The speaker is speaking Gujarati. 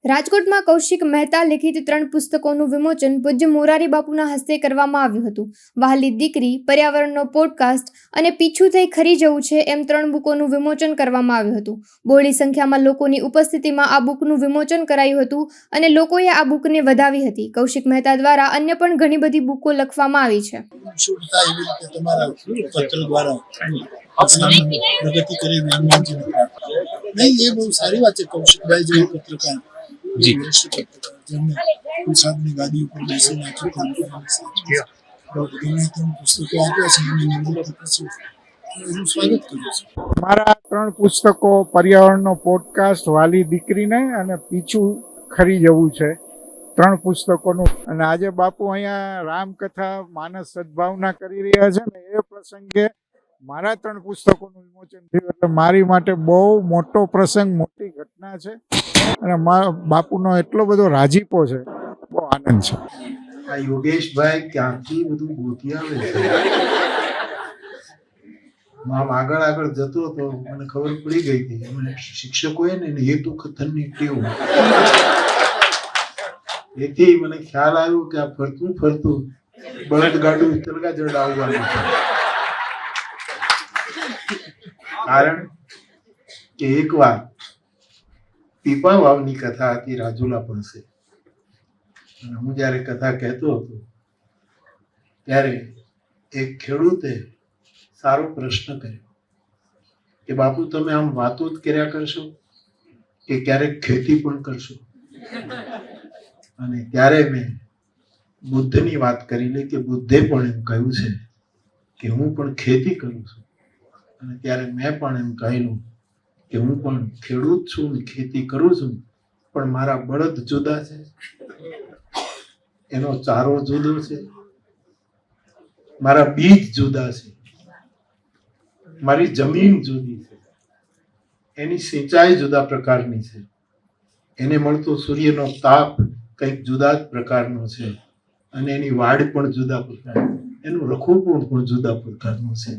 રાજકોટમાં કૌશિક મહેતા લિખિત 3 પુસ્તકોનું વિમોચન પૂજ્ય મોરારી બાપુના હસ્તે કરવામાં આવ્યું હતું. વહાલી દીકરી, પર્યાવરણનો પોડકાસ્ટ અને પીછું થઈ ખરી જવું છે એમ 3 બુકોનું વિમોચન કરવામાં આવ્યું હતું. બહોળી સંખ્યામાં લોકોની ઉપસ્થિતિમાં આ બુકનું વિમોચન કરાયું હતું અને લોકોએ આ બુકને વધાવી હતી. કૌશિક મહેતા દ્વારા અન્ય પણ ઘણી બધી બુકો લખવામાં આવી છે. પ્રગતિ કરી નહીં, એ બહુ સારી વાત છે. કૌશિકભાઈ જેવા પત્રકાર જેમને ગાદી ઉપર બેસીને પુસ્તકો આપ્યા છે એનું સ્વાગત કરું છું. મારા 3 પુસ્તકો પર્યાવરણનો પોડકાસ્ટ, વાલી દીકરીને અને પીછું ખરી જવું છે, 3 પુસ્તકોનું. અને આજે બાપુ અહીંયા રામકથા માનસ સદભાવના કરી રહ્યા છે ને એ પ્રસંગે મારા 3 પુસ્તકોનું વિમોચન થયું એટલે મારી માટે બહુ મોટો પ્રસંગ, મોટી ઘટના છે અને બાપુનો એટલો બધો રાજીપો છે, બહુ આનંદ છે. આ યોગેશભાઈ ક્યાંથી બધું ગોતી આવે છે. આમ આગળ જતો હતો, મને ખબર પડી ગઈ હતી. એમને શિક્ષકોએ ને હેતુ કથનની ટેવ, એથી મને ખ્યાલ આવ્યો કે આ ફરતું બળદગાડું તલગા જડ આવવાનું છે. કારણ કે એકવાર પીપા વાવની કથા હતી રાજુલા પાસે, અને હું જયારે કથા કહેતો હતો ત્યારે એક ખેડૂતે સારો પ્રશ્ન કર્યો કે બાપુ તમે આમ વાતો જ કર્યા કરશો કે ક્યારેક ખેતી પણ કરશો? અને ત્યારે મેં બુદ્ધની વાત કરી લે કે બુદ્ધે પણ એમ કહ્યું છે કે હું પણ ખેતી કરું છું. અને ત્યારે મેં પણ એમ કહેલું કે હું પણ ખેડૂત છું ને ખેતી કરું છું, પણ મારા બળદ જુદા છે, એનો ચારો જુદો છે, મારા બીજ જુદા છે, મારી જમીન જુદી છે, એની સિંચાઈ જુદા પ્રકારની છે, એને મળતો સૂર્યનો તાપ કંઈક જુદા જ પ્રકારનો છે, અને એની વાડ પણ જુદા પ્રકારની, એનું રખોપણ પણ જુદા પ્રકારનું છે.